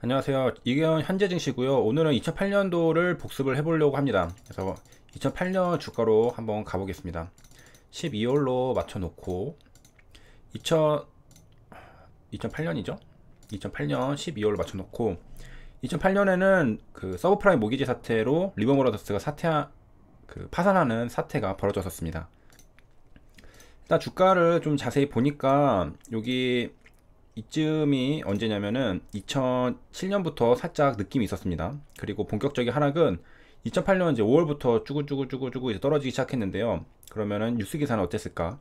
안녕하세요. 이건 현재 증시고요. 오늘은 2008년도를 복습을 해보려고 합니다. 그래서 2008년 주가로 한번 가보겠습니다. 12월로 맞춰놓고 2000, 2008년이죠? 2008년 12월로 맞춰놓고 2008년에는 그 서브프라임 모기지 사태로 리버모러더스가 파산하는 사태가 벌어졌었습니다. 일단 주가를 좀 자세히 보니까 여기 이쯤이 언제냐면은 2007년부터 살짝 느낌이 있었습니다. 그리고 본격적인 하락은 2008년 이제 5월부터 쭈구쭈구쭈구쭈구 이제 떨어지기 시작했는데요. 그러면은 뉴스 기사는 어땠을까?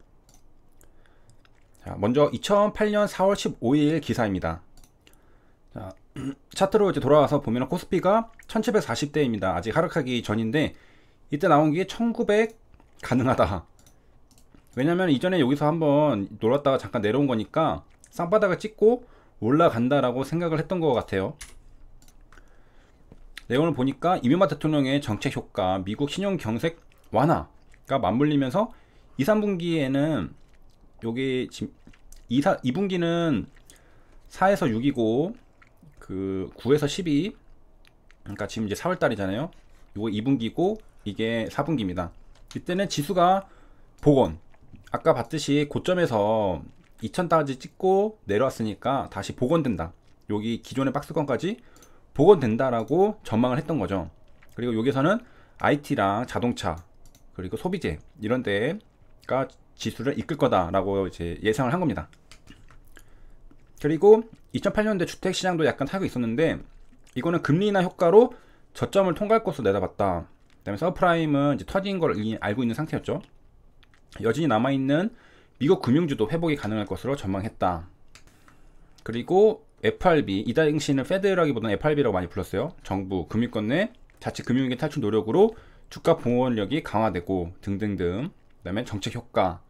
자, 먼저 2008년 4월 15일 기사입니다. 자, 차트로 이제 돌아와서 보면은 코스피가 1740대입니다. 아직 하락하기 전인데 이때 나온 게 1900 가능하다. 왜냐면 이전에 여기서 한번 놀았다가 잠깐 내려온 거니까 쌍바닥을 찍고 올라간다라고 생각을 했던 것 같아요. 내용을 보니까 이명박 대통령의 정책 효과, 미국 신용 경색 완화가 맞물리면서 2, 3분기에는 여기 지금 2분기는 4에서 6이고 그 9에서 12, 그러니까 지금 이제 4월 달이잖아요. 이거 2분기고 이게 4분기입니다. 이때는 지수가 복원, 아까 봤듯이 고점에서 2000까지 찍고 내려왔으니까 다시 복원된다. 여기 기존의 박스권까지 복원된다라고 전망을 했던 거죠. 그리고 여기서는 IT랑 자동차 그리고 소비재 이런 데가 지수를 이끌 거다라고 이제 예상을 한 겁니다. 그리고 2008년대 주택시장도 약간 타고 있었는데 이거는 금리 인하 효과로 저점을 통과할 것으로 내다봤다. 그다음에 서프라임은 이제 터진 걸 알고 있는 상태였죠. 여전히 남아있는 미국 금융주도 회복이 가능할 것으로 전망했다. 그리고 FRB, 이 당시는 페드라기보다는 FRB라고 많이 불렀어요. 정부, 금융권 내 자치 금융위기 탈출 노력으로 주가 봉원력이 강화되고 등등등. 그 다음에 정책 효과.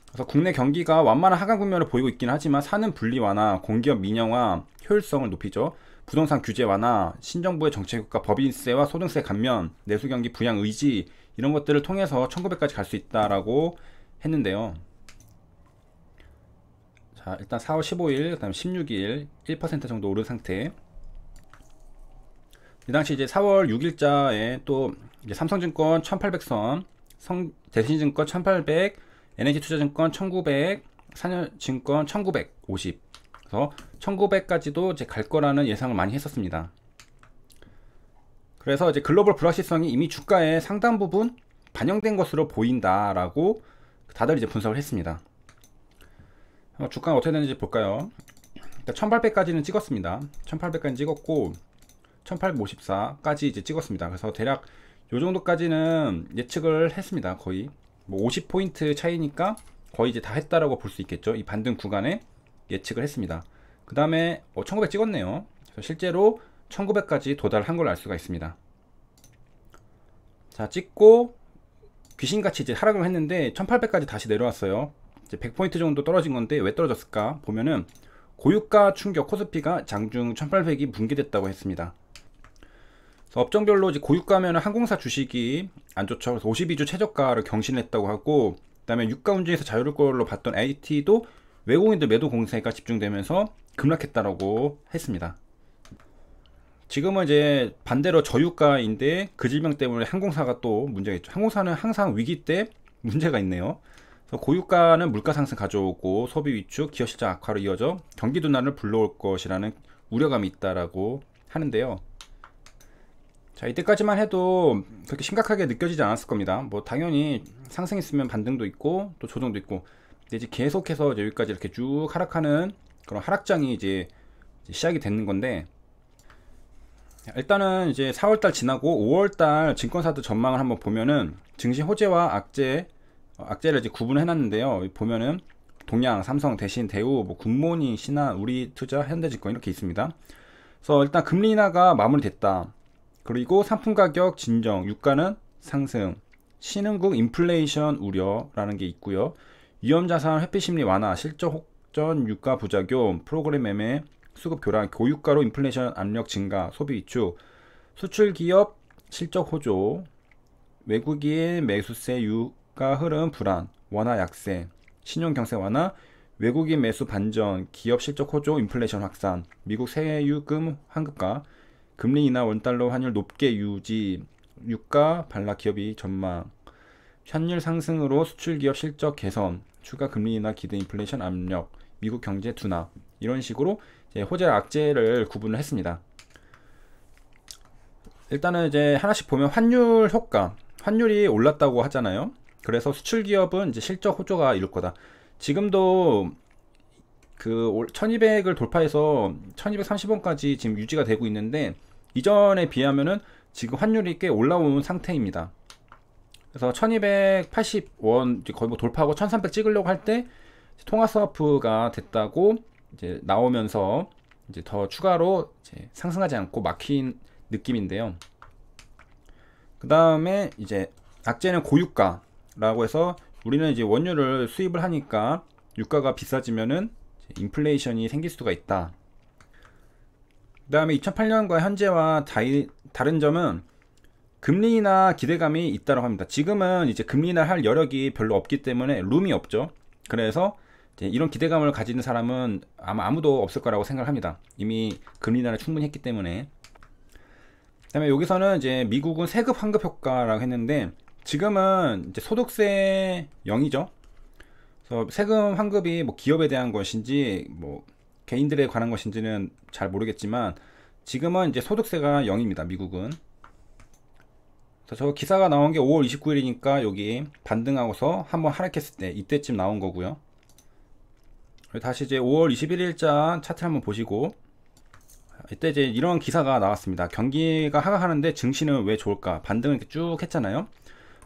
그래서 국내 경기가 완만한 하강 국면을 보이고 있긴 하지만 사는 분리 완화, 공기업 민영화, 효율성을 높이죠. 부동산 규제 완화, 신정부의 정책 효과, 법인세와 소득세 감면, 내수 경기 부양 의지 이런 것들을 통해서 1900까지 갈 수 있다라고 했는데요. 자, 일단 4월 15일, 그다음 16일 1% 정도 오른 상태. 이 당시 이제 4월 6일자에 또 이제 삼성증권 1800선, 대신증권 1800, NH투자증권 1900, 산여증권 1950. 그래서 1900까지도 이제 갈 거라는 예상을 많이 했었습니다. 그래서 이제 글로벌 불확실성이 이미 주가에 상당 부분 반영된 것으로 보인다라고 다들 이제 분석을 했습니다. 주가가 어떻게 되는지 볼까요? 1800까지는 찍었습니다. 1800까지 찍었고 1854까지 이제 찍었습니다. 그래서 대략 요 정도까지는 예측을 했습니다. 거의 뭐 50포인트 차이니까 거의 이제 다 했다라고 볼 수 있겠죠. 이 반등 구간에 예측을 했습니다. 그 다음에 1900 찍었네요. 그래서 실제로 1900까지 도달한 걸 알 수가 있습니다. 자, 찍고 귀신같이 이제 하락을 했는데 1800까지 다시 내려왔어요. 이제 100포인트 정도 떨어진 건데 왜 떨어졌을까 보면은 고유가 충격, 코스피가 장중 1800이 붕괴됐다고 했습니다. 그래서 업종별로 이제 고유가면 항공사 주식이 안 좋죠. 그래서 52주 최저가를 경신했다고 하고, 그 다음에 유가 운전에서 자유로울 걸로 봤던 IT도 외국인들 매도 공세가 집중되면서 급락했다라고 했습니다. 지금은 이제 반대로 저유가인데 그 질병 때문에 항공사가 또 문제가 있죠. 항공사는 항상 위기 때 문제가 있네요. 그래서 고유가는 물가 상승 가져오고 소비 위축, 기업 실적 악화로 이어져 경기 둔화를 불러올 것이라는 우려감이 있다라고 하는데요. 자, 이때까지만 해도 그렇게 심각하게 느껴지지 않았을 겁니다. 뭐 당연히 상승 있으면 반등도 있고 또 조정도 있고, 근데 이제 계속해서 이제 여기까지 이렇게 쭉 하락하는 그런 하락장이 이제 시작이 되는 건데, 일단은 이제 4월달 지나고 5월달 증권사들 전망을 한번 보면은 증시 호재와 악재를 이제 구분해 놨는데요. 보면은 동양, 삼성, 대신, 대우, 뭐 굿모닝, 신한, 우리투자, 현대증권 이렇게 있습니다. 그래서 일단 금리 인하가 마무리됐다. 그리고 상품 가격 진정, 유가는 상승, 신흥국 인플레이션 우려라는 게 있고요. 위험자산 회피 심리 완화, 실적 혹전 유가 부작용, 프로그램 매매, 수급 교란, 고유가로 인플레이션 압력 증가, 소비 위축, 수출 기업 실적 호조, 외국인 매수세 유가 흐름 불안, 원화 약세, 신용 경세 완화, 외국인 매수 반전, 기업 실적 호조, 인플레이션 확산, 미국 세유금 환급과 금리 인하, 원달러 환율 높게 유지, 유가 반락 기업이 전망, 환율 상승으로 수출 기업 실적 개선, 추가 금리 인하 기대 인플레이션 압력, 미국 경제 둔화, 이런 식으로 이제 호재 악재를 구분을 했습니다. 일단은 이제 하나씩 보면 환율 효과, 환율이 올랐다고 하잖아요. 그래서 수출 기업은 이제 실적 호조가 이룰 거다. 지금도 그 1200을 돌파해서 1230원까지 지금 유지가 되고 있는데, 이전에 비하면은 지금 환율이 꽤 올라온 상태입니다. 그래서 1280원 거의 뭐 돌파하고 1300 찍으려고 할 때 통화 스와프가 됐다고 이제 나오면서 이제 더 추가로 이제 상승하지 않고 막힌 느낌인데요. 그 다음에 이제 악재는 고유가라고 해서, 우리는 이제 원유를 수입을 하니까 유가가 비싸지면은 인플레이션이 생길 수가 있다. 그 다음에 2008년과 현재와 다른 점은 금리 인하 기대감이 있다고 합니다. 지금은 이제 금리 인하 할 여력이 별로 없기 때문에 룸이 없죠. 그래서 이제 이런 기대감을 가지는 사람은 아마 아무도 없을 거라고 생각합니다. 이미 금리 인하를 충분히 했기 때문에. 그 다음에 여기서는 이제 미국은 세급 환급 효과라고 했는데, 지금은 이제 소득세 0이죠. 그래서 세금 환급이 뭐 기업에 대한 것인지 뭐 개인들에 관한 것인지는 잘 모르겠지만, 지금은 이제 소득세가 0입니다. 미국은. 그래서 저 기사가 나온 게 5월 29일이니까 여기 반등하고서 한번 하락했을 때 이때쯤 나온 거고요. 다시 이제 5월 21일자 차트를 한번 보시고, 이때 이제 이런 기사가 나왔습니다. 경기가 하락하는데 증시는 왜 좋을까? 반등을 이렇게 쭉 했잖아요.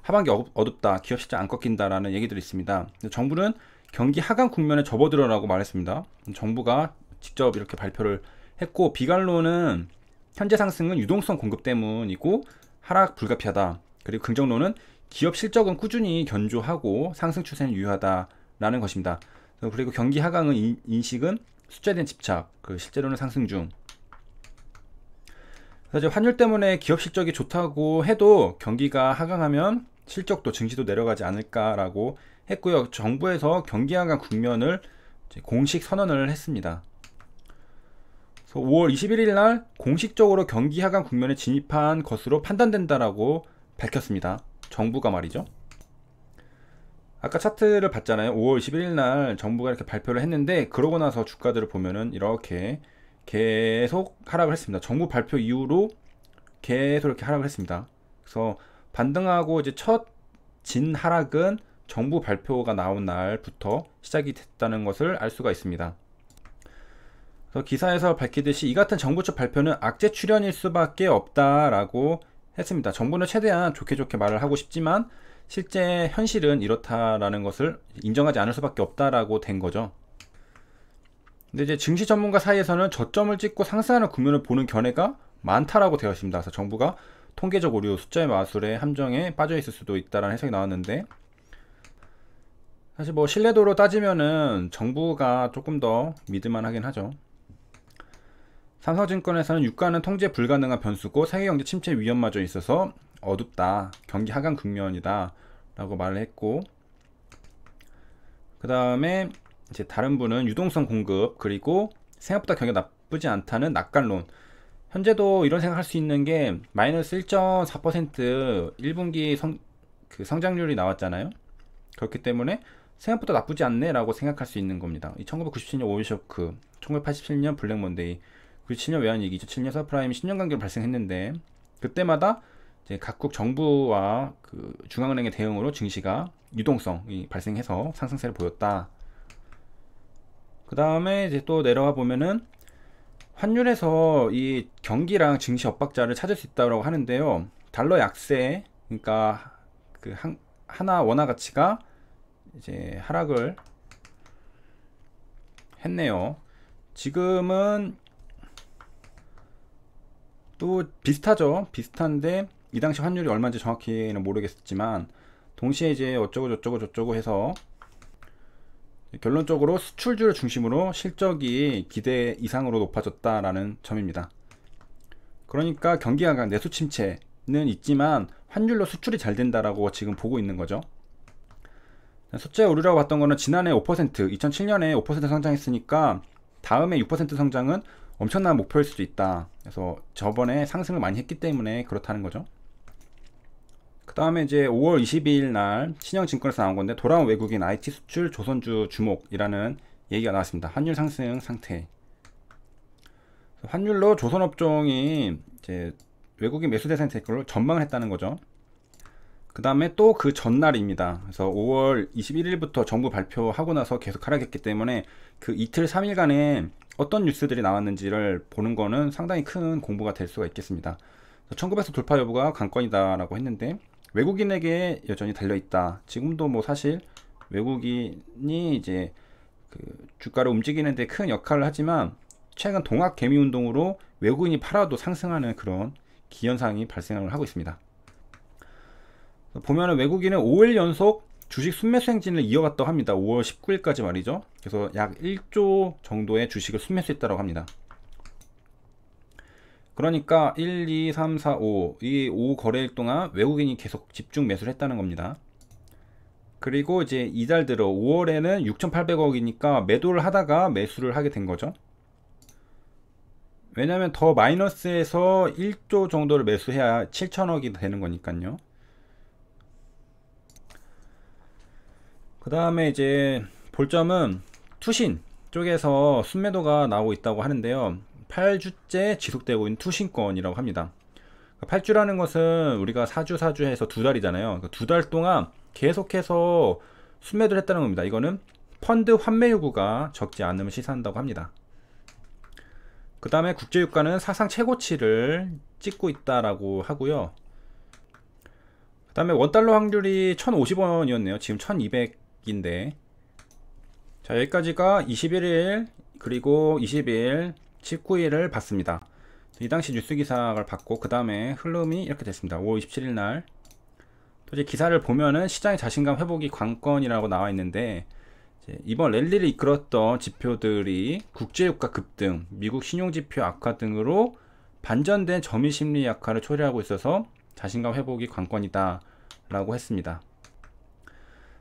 하반기 어둡다, 기업 실적 안 꺾인다라는 얘기들이 있습니다. 정부는 경기 하강 국면에 접어들어라고 말했습니다. 정부가 직접 이렇게 발표를 했고, 비관론은 현재 상승은 유동성 공급 때문이고 하락 불가피하다. 그리고 긍정론은 기업 실적은 꾸준히 견조하고 상승 추세는 유효하다라는 것입니다. 그리고 경기 하강은 인식은 숫자에 대한 집착, 실제로는 상승 중. 그래서 환율 때문에 기업 실적이 좋다고 해도 경기가 하강하면 실적도 증시도 내려가지 않을까라고 했고요. 정부에서 경기 하강 국면을 공식 선언을 했습니다. 5월 21일 날 공식적으로 경기 하강 국면에 진입한 것으로 판단된다라고 밝혔습니다. 정부가 말이죠. 아까 차트를 봤잖아요. 5월 21일 날 정부가 이렇게 발표를 했는데, 그러고 나서 주가들을 보면은 이렇게 계속 하락을 했습니다. 정부 발표 이후로 계속 이렇게 하락을 했습니다. 그래서 반등하고 이제 첫 진 하락은 정부 발표가 나온 날부터 시작이 됐다는 것을 알 수가 있습니다. 그래서 기사에서 밝히듯이 이 같은 정부 측 발표는 악재 출현일 수밖에 없다라고 했습니다. 정부는 최대한 좋게 말을 하고 싶지만 실제 현실은 이렇다라는 것을 인정하지 않을 수밖에 없다라고 된 거죠. 근데 이제 증시 전문가 사이에서는 저점을 찍고 상승하는 국면을 보는 견해가 많다라고 되어 있습니다. 그래서 정부가 통계적 오류, 숫자의 마술에 함정에 빠져 있을 수도 있다라는 해석이 나왔는데, 사실 뭐 신뢰도로 따지면은 정부가 조금 더 믿을만 하긴 하죠. 삼성증권에서는 유가는 통제 불가능한 변수고 세계경제 침체 위험마저 있어서 어둡다, 경기 하강 국면이다 라고 말을 했고, 그 다음에 이제 다른 분은 유동성 공급, 그리고 생각보다 경기가 나쁘지 않다는 낙관론. 현재도 이런 생각할 수 있는 게 마이너스 1.4% 1분기 성장률이 나왔잖아요. 그렇기 때문에 생각보다 나쁘지 않네 라고 생각할 수 있는 겁니다. 1997년 오일 쇼크, 1987년 블랙 먼데이, 97년 외환위기, 2007년 서프라임 10년 간격으로 발생했는데, 그때마다 이제 각국 정부와 중앙은행의 대응으로 증시가 유동성이 발생해서 상승세를 보였다. 그 다음에 이제 또 내려와 보면은 환율에서 이 경기랑 증시 엇박자를 찾을 수 있다고 하는데요. 달러 약세, 그러니까 하나 원화 가치가 이제 하락을 했네요. 지금은 또 비슷하죠. 비슷한데 이 당시 환율이 얼마인지 정확히는 모르겠지만, 동시에 이제 어쩌고 해서 결론적으로 수출주를 중심으로 실적이 기대 이상으로 높아졌다라는 점입니다. 그러니까 경기 하강, 내수 침체는 있지만 환율로 수출이 잘 된다라고 지금 보고 있는 거죠. 숫자 오류라고 봤던 거는 지난해 5%, 2007년에 5% 성장했으니까 다음에 6% 성장은 엄청난 목표일 수도 있다. 그래서 저번에 상승을 많이 했기 때문에 그렇다는 거죠. 그 다음에 이제 5월 22일 날 신영증권에서 나온 건데, 돌아온 외국인 IT 수출 조선주 주목이라는 얘기가 나왔습니다. 환율 상승 상태. 환율로 조선업종이 이제 외국인 매수 대상 될 걸로 전망을 했다는 거죠. 그 다음에 또 그 전날입니다. 그래서 5월 21일부터 정부 발표하고 나서 계속 하락했기 때문에 그 이틀 3일간에 어떤 뉴스들이 나왔는지를 보는 거는 상당히 큰 공부가 될 수가 있겠습니다. 1900선 돌파 여부가 관건이다 라고 했는데, 외국인에게 여전히 달려있다. 지금도 뭐 사실 외국인이 이제 그 주가를 움직이는데 큰 역할을 하지만, 최근 동학 개미 운동으로 외국인이 팔아도 상승하는 그런 기현상이 발생을 하고 있습니다. 보면은 외국인은 5일 연속 주식 순매수 행진을 이어갔다고 합니다. 5월 19일까지 말이죠. 그래서 약 1조 정도의 주식을 순매수했다고 합니다. 그러니까 1, 2, 3, 4, 5, 이 5거래일 동안 외국인이 계속 집중 매수를 했다는 겁니다. 그리고 이제 이달 들어 5월에는 6,800억이니까 매도를 하다가 매수를 하게 된 거죠. 왜냐면 더 마이너스에서 1조 정도를 매수해야 7천억이 되는 거니까요. 그 다음에 이제 볼 점은 투신 쪽에서 순매도가 나오고 있다고 하는데요. 8주째 지속되고 있는 투신권이라고 합니다. 8주라는 것은 우리가 4주 해서 2달이잖아요. 2달 동안 계속해서 순매도를 했다는 겁니다. 이거는 펀드 환매 요구가 적지 않음을 시사한다고 합니다. 그 다음에 국제유가는 사상 최고치를 찍고 있다라고 하고요. 그 다음에 원달러 환율이 1,050원이었네요. 지금 1,200인데. 자, 여기까지가 21일 그리고 20일 19일을 봤습니다. 이 당시 뉴스 기사를 봤고, 그 다음에 흐름이 이렇게 됐습니다. 5월 27일 날 또 이제 기사를 보면은 시장의 자신감 회복이 관건이라고 나와 있는데, 이번 랠리를 이끌었던 지표들이 국제유가 급등, 미국 신용지표 악화 등으로 반전된 점유심리 약화를 초래하고 있어서 자신감 회복이 관건이다 라고 했습니다.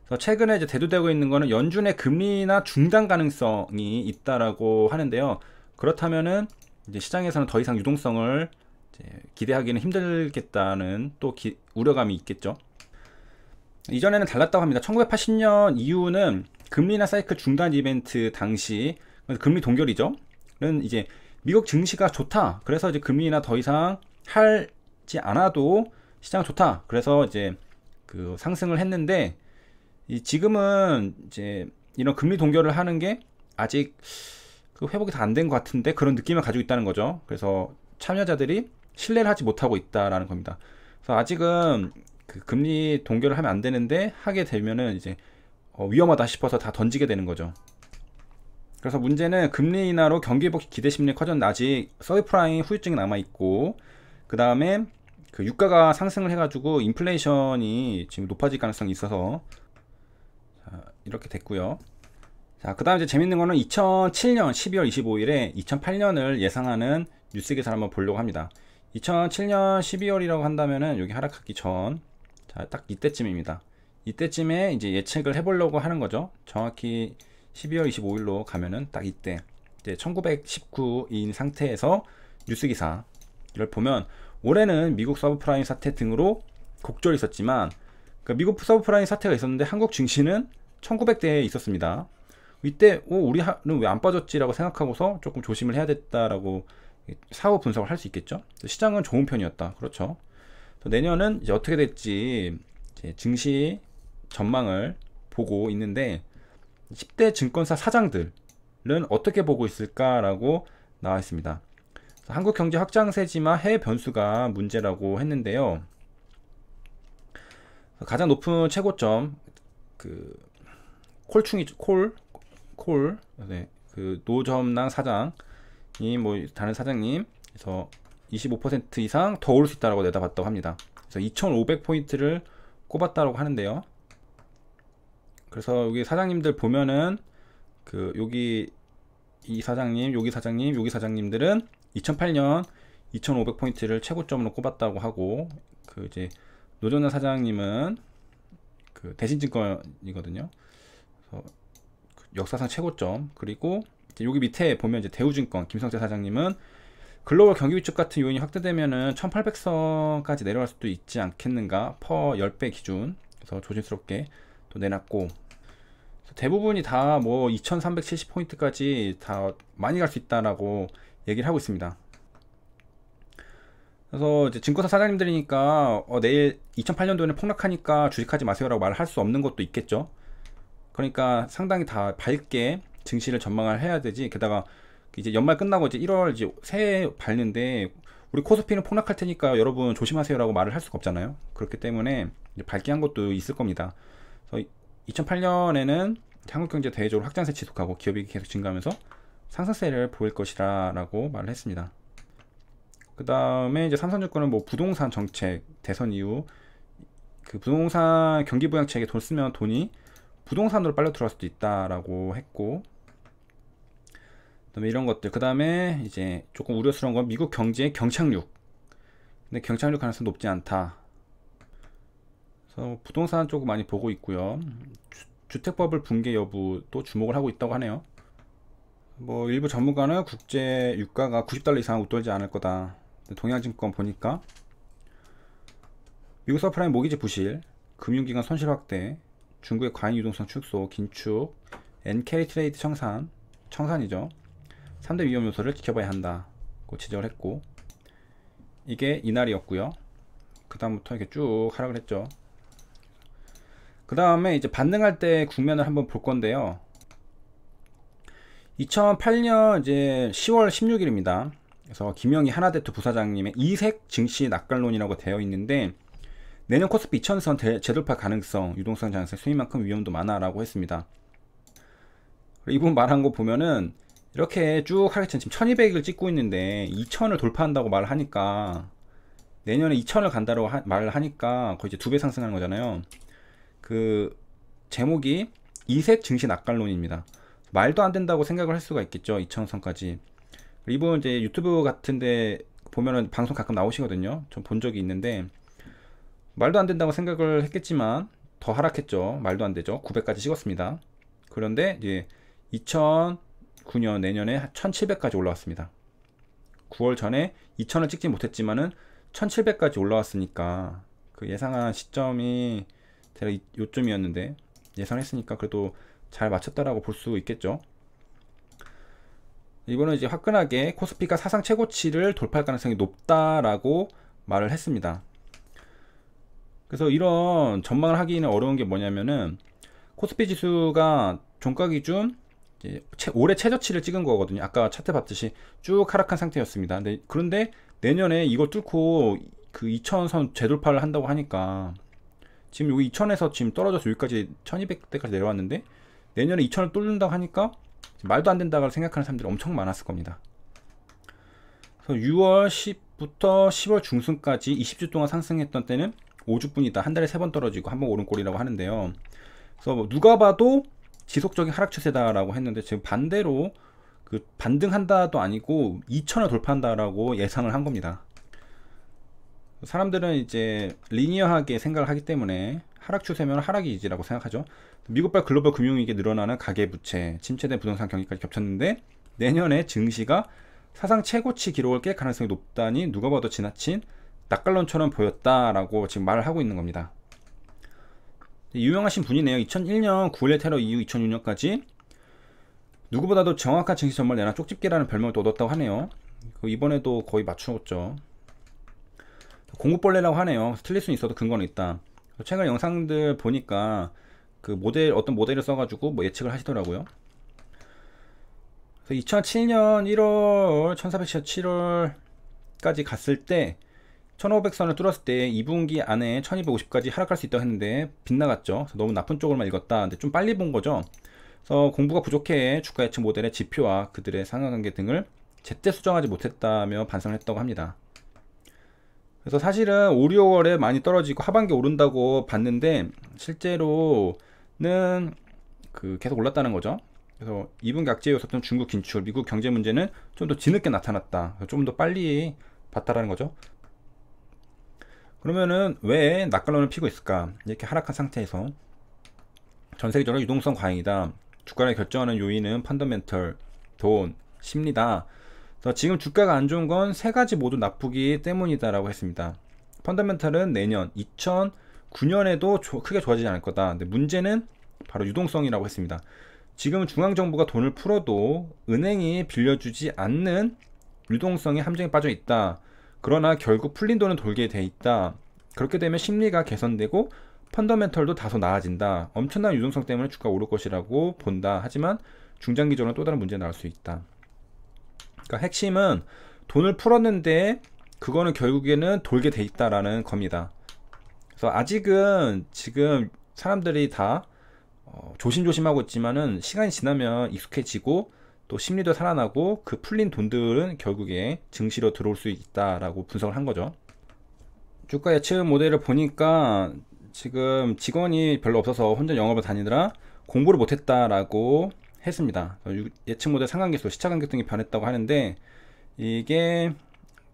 그래서 최근에 이제 대두되고 있는 거는 연준의 금리나 중단 가능성이 있다라고 하는데요. 그렇다면은 이제 시장에서는 더 이상 유동성을 이제 기대하기는 힘들겠다는 또 우려감이 있겠죠. 이전에는 달랐다고 합니다. 1980년 이후는 금리나 사이클 중단 이벤트 당시, 금리 동결이죠. 는 이제 미국 증시가 좋다. 그래서 이제 금리나 더 이상 하지 않아도 시장은 좋다. 그래서 이제 그 상승을 했는데, 지금은 이제 이런 금리 동결을 하는 게 아직 그 회복이 다 안 된 것 같은데, 그런 느낌을 가지고 있다는 거죠. 그래서 참여자들이 신뢰를 하지 못하고 있다라는 겁니다. 그래서 아직은 그 금리 동결을 하면 안 되는데, 하게 되면은 이제 위험하다 싶어서 다 던지게 되는 거죠. 그래서 문제는 금리 인하로 경기 회복 기대 심리 커졌는데 아직 서브프라임 후유증이 남아 있고, 그 다음에 그 유가가 상승을 해가지고 인플레이션이 지금 높아질 가능성이 있어서, 자, 이렇게 됐고요. 자, 그 다음 이제 재밌는 거는 2007년 12월 25일에 2008년을 예상하는 뉴스 기사를 한번 보려고 합니다. 2007년 12월이라고 한다면은 여기 하락하기 전, 자, 딱 이때쯤입니다. 이때쯤에 이제 예측을 해보려고 하는 거죠. 정확히 12월 25일로 가면은 딱 이때, 이제 1919인 상태에서 뉴스 기사를 보면, 올해는 미국 서브프라임 사태 등으로 곡절이 있었지만, 그러니까 미국 서브프라임 사태가 있었는데 한국 증시는 1900대에 있었습니다. 이때 우리는 왜 안 빠졌지라고 생각하고서 조금 조심을 해야 됐다라고 사후 분석을 할 수 있겠죠. 시장은 좋은 편이었다. 그렇죠. 내년은 이제 어떻게 될지 이제 증시 전망을 보고 있는데, 10대 증권사 사장들은 어떻게 보고 있을까라고 나와 있습니다. 한국 경제 확장세지만 해외 변수가 문제라고 했는데요. 가장 높은 최고점, 그 네, 그 노점랑 사장이 뭐 다른 사장님, 그래서 25% 이상 더 오를 수 있다고 내다봤다고 합니다. 그래서 2,500포인트를 꼽았다고 하는데요. 그래서 여기 사장님들 보면은 그 여기 이 사장님, 여기 사장님, 여기 사장님들은 2008년 2,500포인트를 최고점으로 꼽았다고 하고, 그 이제 노전나 사장님은 그 대신증권이거든요. 그래서 역사상 최고점. 그리고 이제 여기 밑에 보면 이제 대우증권 김성태 사장님은 글로벌 경기 위축 같은 요인이 확대되면은 1800선까지 내려갈 수도 있지 않겠는가 퍼 10배 기준. 그래서 조심스럽게 또 내놨고, 대부분이 다 뭐 2370포인트까지 다 많이 갈 수 있다라고 얘기를 하고 있습니다. 그래서 이제 증권사 사장님들이니까 내일 2008년도에는 폭락하니까 주식하지 마세요라고 말을 할 수 없는 것도 있겠죠. 그러니까 상당히 다 밝게 증시를 전망을 해야 되지. 게다가 이제 연말 끝나고 이제 1월 이제 새해 밝는데 우리 코스피는 폭락할 테니까 여러분 조심하세요라고 말을 할 수가 없잖아요. 그렇기 때문에 밝게 한 것도 있을 겁니다. 그래서 2008년에는 한국경제 대외적으로 확장세 지속하고 기업이익이 계속 증가하면서 상승세를 보일 것이라 라고 말을 했습니다. 그 다음에 이제 삼성증권은 뭐 부동산 정책 대선 이후 그 부동산 경기부양책에 돈 쓰면 돈이 부동산으로 빨려 들어갈 수도 있다라고 했고, 그다음에 이런 것들. 그 다음에 이제 조금 우려스러운 건 미국 경제의 경착륙. 근데 경착륙 가능성이 높지 않다. 그래서 부동산 쪽을 많이 보고 있고요. 주택버블 붕괴 여부도 주목을 하고 있다고 하네요. 뭐 일부 전문가는 국제 유가가 90달러 이상 웃돌지 않을 거다. 동양증권 보니까 미국 서프라임 모기지 부실, 금융기관 손실 확대, 중국의 과잉 유동성 축소, 긴축, NK 트레이드 청산이죠. 3대 위험 요소를 지켜봐야 한다고 지적을 했고, 이게 이날이었고요. 그 다음부터 이렇게 쭉 하락을 했죠. 그 다음에 이제 반등할 때 국면을 한번 볼 건데요. 2008년 이제 10월 16일입니다. 그래서 김영희 하나대투 부사장님의 이색 증시 낙관론이라고 되어 있는데, 내년 코스피 2000선 재돌파 가능성, 유동성 장세, 수익만큼 위험도 많아라고 했습니다. 이분 말한 거 보면은 이렇게 쭉 하락했잖아요. 지금 1200을 찍고 있는데 2000을 돌파한다고 말을 하니까, 내년에 2000을 간다고 말을 하니까 거의 이제 2배 상승하는 거잖아요. 그 제목이 이색 증시 낙관론입니다. 말도 안 된다고 생각을 할 수가 있겠죠. 2000선까지. 이분 이제 유튜브 같은데 보면은 방송 가끔 나오시거든요. 전 본 적이 있는데 말도 안 된다고 생각을 했겠지만 더 하락했죠. 말도 안 되죠. 900까지 찍었습니다. 그런데 이제 2009년 내년에 1700까지 올라왔습니다. 9월 전에 2000을 찍지 못했지만은 1700까지 올라왔으니까 그 예상한 시점이 대략 요쯤이었는데 예상했으니까 그래도 잘 맞췄다라고 볼 수 있겠죠. 이번은 이제 화끈하게 코스피가 사상 최고치를 돌파할 가능성이 높다라고 말을 했습니다. 그래서 이런 전망을 하기는 어려운 게 뭐냐면은 코스피 지수가 종가 기준 이제 올해 최저치를 찍은 거거든요. 아까 차트 봤듯이 쭉 하락한 상태였습니다. 그런데 내년에 이걸 뚫고 그 2000선 재돌파를 한다고 하니까, 지금 여기 2000에서 지금 떨어져서 여기까지 1200대까지 내려왔는데 내년에 2000을 뚫는다고 하니까 말도 안 된다고 생각하는 사람들이 엄청 많았을 겁니다. 그래서 6월 10부터 10월 중순까지 20주 동안 상승했던 때는 5주뿐이다. 한 달에 3번 떨어지고 한 번 오른 꼴이라고 하는데요. 그래서 뭐 누가 봐도 지속적인 하락 추세다라고 했는데, 지금 반대로 그 반등한다도 아니고 2000을 돌파한다라고 예상을 한 겁니다. 사람들은 이제 리니어하게 생각을 하기 때문에 하락 추세면 하락이지라고 생각하죠. 미국발 글로벌 금융위기 늘어나는 가계부채, 침체된 부동산 경기까지 겹쳤는데 내년에 증시가 사상 최고치 기록을 깰 가능성이 높다니 누가 봐도 지나친 낙관론처럼 보였다라고 지금 말을 하고 있는 겁니다. 유명하신 분이네요. 2001년 9.11 테러 이후 2006년까지 누구보다도 정확한 증시 전망을 내나 쪽집게라는 별명을 또 얻었다고 하네요. 이번에도 거의 맞추었죠. 공부벌레라고 하네요. 틀릴 수는 있어도 근거는 있다. 최근 영상들 보니까 그 어떤 모델을 써가지고 뭐 예측을 하시더라고요. 그래서 2007년 1월 1417월까지 갔을 때 1500선을 뚫었을 때 2분기 안에 1250까지 하락할 수 있다고 했는데 빗나갔죠. 그래서 너무 나쁜 쪽으로만 읽었다. 근데 좀 빨리 본 거죠. 그래서 공부가 부족해 주가 예측 모델의 지표와 그들의 상관관계 등을 제때 수정하지 못했다며 반성을 했다고 합니다. 그래서 사실은 5, 6월에 많이 떨어지고 하반기에 오른다고 봤는데 실제로는 그 계속 올랐다는 거죠. 그래서 2분기 악재 요소였던 중국 긴축, 미국 경제 문제는 좀 더 뒤늦게 나타났다. 좀 더 빨리 봤다라는 거죠. 그러면은 왜 낙관론을 피고 있을까? 이렇게 하락한 상태에서 전 세계적으로 유동성 과잉이다. 주가를 결정하는 요인은 펀더멘털, 돈, 심리다. 그래서 지금 주가가 안 좋은 건 세 가지 모두 나쁘기 때문이다라고 했습니다. 펀더멘털은 내년 2009년에도 크게 좋아지지 않을 거다. 근데 문제는 바로 유동성이라고 했습니다. 지금 중앙정부가 돈을 풀어도 은행이 빌려주지 않는 유동성의 함정에 빠져 있다. 그러나 결국 풀린 돈은 돌게 돼 있다. 그렇게 되면 심리가 개선되고 펀더멘털도 다소 나아진다. 엄청난 유동성 때문에 주가가 오를 것이라고 본다. 하지만 중장기적으로 또 다른 문제가 나올 수 있다. 그러니까 핵심은 돈을 풀었는데 그거는 결국에는 돌게 돼 있다라는 겁니다. 그래서 아직은 지금 사람들이 다 조심조심하고 있지만은 시간이 지나면 익숙해지고 또 심리도 살아나고 그 풀린 돈들은 결국에 증시로 들어올 수 있다라고 분석을 한 거죠. 주가 예측 모델을 보니까 지금 직원이 별로 없어서 혼자 영업을 다니느라 공부를 못했다라고 했습니다. 예측 모델 상관계수, 시차 간격 등이 변했다고 하는데 이게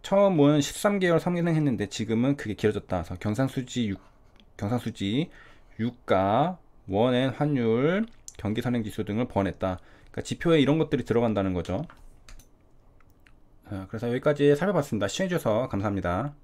처음은 13개월 3개월 했는데 지금은 그게 길어졌다. 그래서 경상수지, 유가, 원엔 환율, 경기 선행지수 등을 보완했다. 그러니까 지표에 이런 것들이 들어간다는 거죠. 그래서 여기까지 살펴봤습니다. 시청해주셔서 감사합니다.